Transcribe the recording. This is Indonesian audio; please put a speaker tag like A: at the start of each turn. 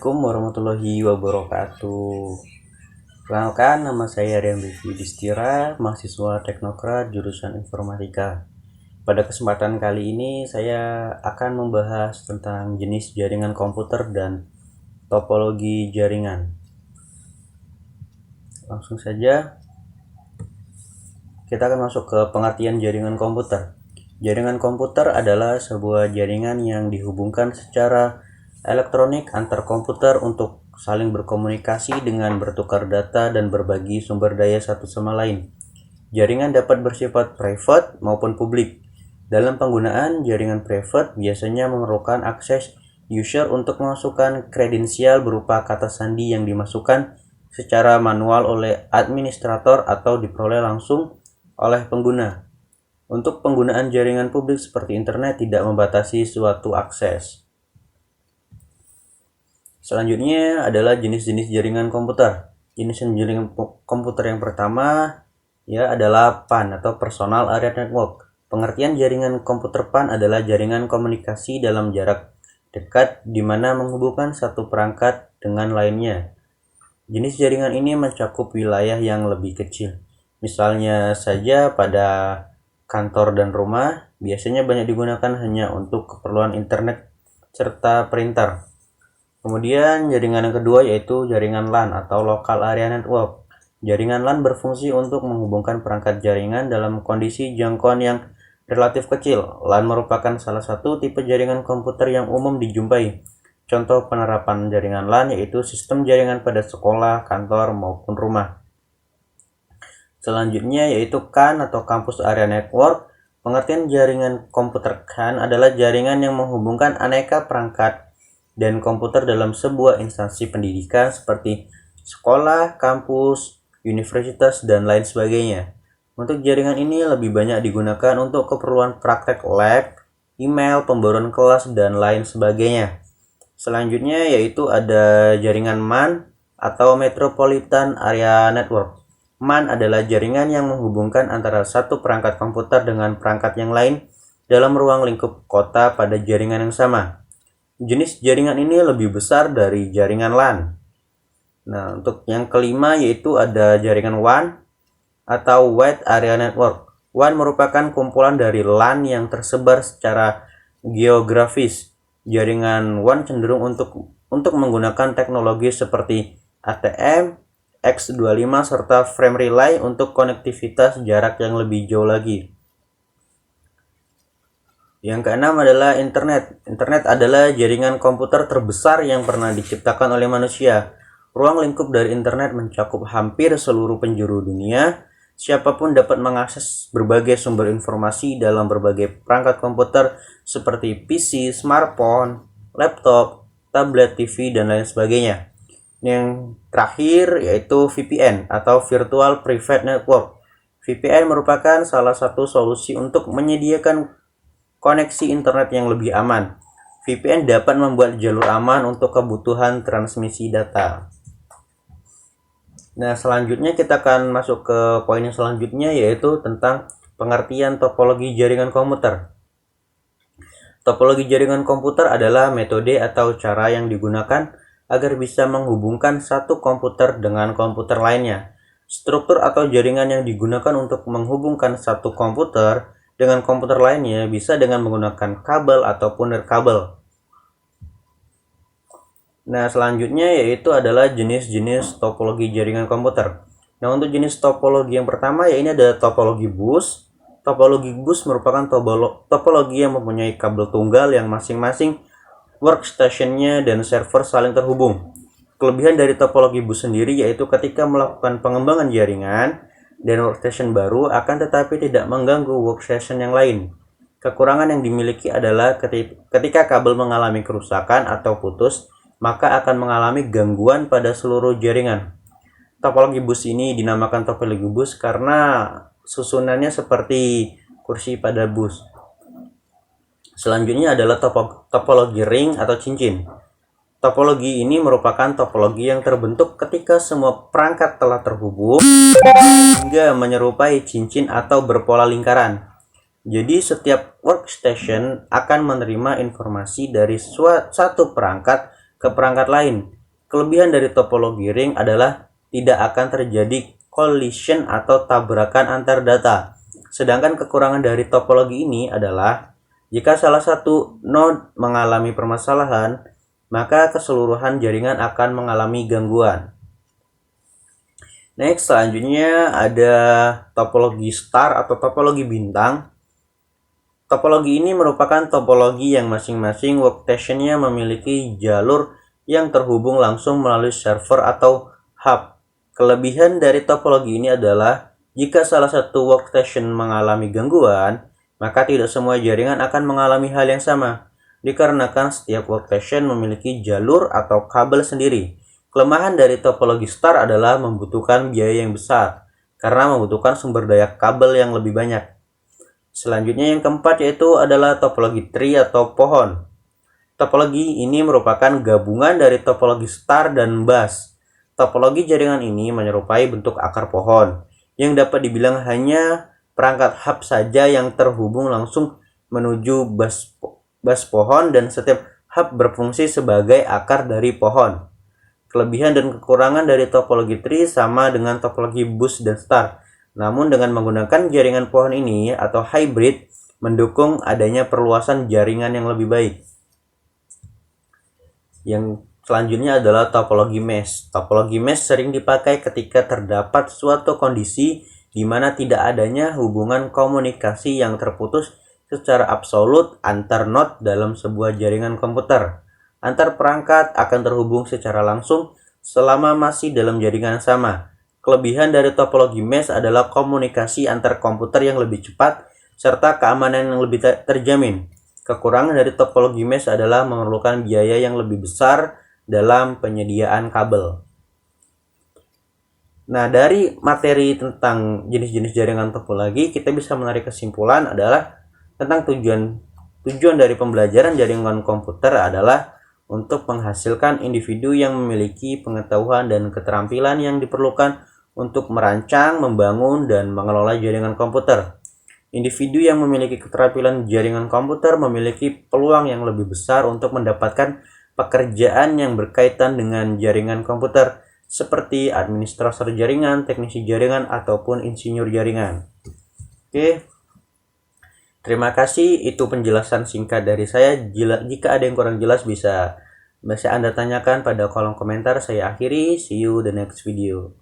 A: Assalamualaikum warahmatullahi wabarakatuh. Perkenalkan, nama saya Rian Yudhistira, mahasiswa teknokrat jurusan informatika. Pada kesempatan kali ini saya akan membahas tentang jenis jaringan komputer dan topologi jaringan. Langsung saja kita akan masuk ke pengertian jaringan komputer. Jaringan komputer adalah sebuah jaringan yang dihubungkan secara elektronik antar komputer untuk saling berkomunikasi dengan bertukar data dan berbagi sumber daya satu sama lain. Jaringan dapat bersifat private maupun publik. Dalam penggunaan, jaringan private biasanya memerlukan akses user untuk memasukkan kredensial berupa kata sandi yang dimasukkan secara manual oleh administrator atau diperoleh langsung oleh pengguna. Untuk penggunaan jaringan publik seperti internet tidak membatasi suatu akses. Selanjutnya adalah jenis-jenis jaringan komputer. Jenis jaringan komputer yang pertama adalah PAN atau Personal Area Network. Pengertian jaringan komputer PAN adalah jaringan komunikasi dalam jarak dekat di mana menghubungkan satu perangkat dengan lainnya. Jenis jaringan ini mencakup wilayah yang lebih kecil. Misalnya saja pada kantor dan rumah, biasanya banyak digunakan hanya untuk keperluan internet serta printer. Kemudian jaringan yang kedua yaitu jaringan LAN atau Local Area Network. Jaringan LAN berfungsi untuk menghubungkan perangkat jaringan dalam kondisi jangkauan yang relatif kecil. LAN merupakan salah satu tipe jaringan komputer yang umum dijumpai. Contoh penerapan jaringan LAN yaitu sistem jaringan pada sekolah, kantor, maupun rumah. Selanjutnya yaitu CAN atau Campus Area Network. Pengertian jaringan komputer CAN adalah jaringan yang menghubungkan aneka perangkat dan komputer dalam sebuah instansi pendidikan seperti sekolah, kampus, universitas, dan lain sebagainya. Untuk jaringan ini lebih banyak digunakan untuk keperluan praktek lab, email, pembaruan kelas, dan lain sebagainya. Selanjutnya yaitu ada jaringan MAN atau Metropolitan Area Network. MAN adalah jaringan yang menghubungkan antara satu perangkat komputer dengan perangkat yang lain dalam ruang lingkup kota pada jaringan yang sama. Jenis jaringan ini lebih besar dari jaringan LAN. Nah, untuk yang kelima yaitu ada jaringan WAN atau Wide Area Network. WAN merupakan kumpulan dari LAN yang tersebar secara geografis. Jaringan WAN cenderung untuk menggunakan teknologi seperti ATM, X25 serta frame relay untuk konektivitas jarak yang lebih jauh lagi. Yang keenam adalah internet. Internet adalah jaringan komputer terbesar yang pernah diciptakan oleh manusia. Ruang lingkup dari internet mencakup hampir seluruh penjuru dunia. Siapapun dapat mengakses berbagai sumber informasi dalam berbagai perangkat komputer seperti PC, smartphone, laptop, tablet, TV, dan lain sebagainya. Yang terakhir yaitu VPN atau Virtual Private Network. VPN merupakan salah satu solusi untuk menyediakan koneksi internet yang lebih aman. VPN dapat membuat jalur aman untuk kebutuhan transmisi data. Nah, selanjutnya kita akan masuk ke poin yang selanjutnya yaitu tentang pengertian topologi jaringan komputer. Topologi jaringan komputer adalah metode atau cara yang digunakan agar bisa menghubungkan satu komputer dengan komputer lainnya. Struktur atau jaringan yang digunakan untuk menghubungkan satu komputer dengan komputer lainnya bisa dengan menggunakan kabel ataupun nirkabel. Nah, selanjutnya yaitu adalah jenis-jenis topologi jaringan komputer. Nah, untuk jenis topologi yang pertama ini ada topologi bus. Topologi bus merupakan topologi yang mempunyai kabel tunggal yang masing-masing workstation-nya dan server saling terhubung. Kelebihan dari topologi bus sendiri yaitu ketika melakukan pengembangan jaringan dan workstation baru akan tetapi tidak mengganggu workstation yang lain. Kekurangan yang dimiliki adalah ketika kabel mengalami kerusakan atau putus, maka akan mengalami gangguan pada seluruh jaringan. Topologi bus ini dinamakan topologi bus karena susunannya seperti kursi pada bus. Selanjutnya adalah topologi ring atau cincin. Topologi ini merupakan topologi yang terbentuk ketika semua perangkat telah terhubung hingga menyerupai cincin atau berpola lingkaran. Jadi setiap workstation akan menerima informasi dari satu perangkat ke perangkat lain. Kelebihan dari topologi ring adalah tidak akan terjadi collision atau tabrakan antar data. Sedangkan kekurangan dari topologi ini adalah jika salah satu node mengalami permasalahan, maka keseluruhan jaringan akan mengalami gangguan. Next, selanjutnya ada topologi star atau topologi bintang. Topologi ini merupakan topologi yang masing-masing workstation-nya memiliki jalur yang terhubung langsung melalui server atau hub. Kelebihan dari topologi ini adalah jika salah satu workstation mengalami gangguan, maka tidak semua jaringan akan mengalami hal yang sama, dikarenakan setiap workstation memiliki jalur atau kabel sendiri. Kelemahan dari topologi star adalah membutuhkan biaya yang besar, karena membutuhkan sumber daya kabel yang lebih banyak. Selanjutnya yang keempat yaitu adalah topologi tree atau pohon. Topologi ini merupakan gabungan dari topologi star dan bus. Topologi jaringan ini menyerupai bentuk akar pohon, yang dapat dibilang hanya perangkat hub saja yang terhubung langsung menuju bus pohon dan setiap hub berfungsi sebagai akar dari pohon. Kelebihan dan kekurangan dari topologi tree sama dengan topologi bus dan star. Namun dengan menggunakan jaringan pohon ini atau hybrid mendukung adanya perluasan jaringan yang lebih baik. Yang selanjutnya adalah topologi mesh. Topologi mesh sering dipakai ketika terdapat suatu kondisi di mana tidak adanya hubungan komunikasi yang terputus secara absolut antar node dalam sebuah jaringan komputer. Antar perangkat akan terhubung secara langsung selama masih dalam jaringan sama. Kelebihan dari topologi mesh adalah komunikasi antar komputer yang lebih cepat serta keamanan yang lebih terjamin. Kekurangan dari topologi mesh adalah memerlukan biaya yang lebih besar dalam penyediaan kabel. Nah, dari materi tentang jenis-jenis jaringan topologi, kita bisa menarik kesimpulan adalah tentang tujuan dari pembelajaran jaringan komputer adalah untuk menghasilkan individu yang memiliki pengetahuan dan keterampilan yang diperlukan untuk merancang, membangun, dan mengelola jaringan komputer. Individu yang memiliki keterampilan jaringan komputer memiliki peluang yang lebih besar untuk mendapatkan pekerjaan yang berkaitan dengan jaringan komputer, seperti administrator jaringan, teknisi jaringan, ataupun insinyur jaringan. Oke, terima kasih. Itu penjelasan singkat dari saya. Jika ada yang kurang jelas bisa Anda tanyakan pada kolom komentar. Saya akhiri. See you the next video.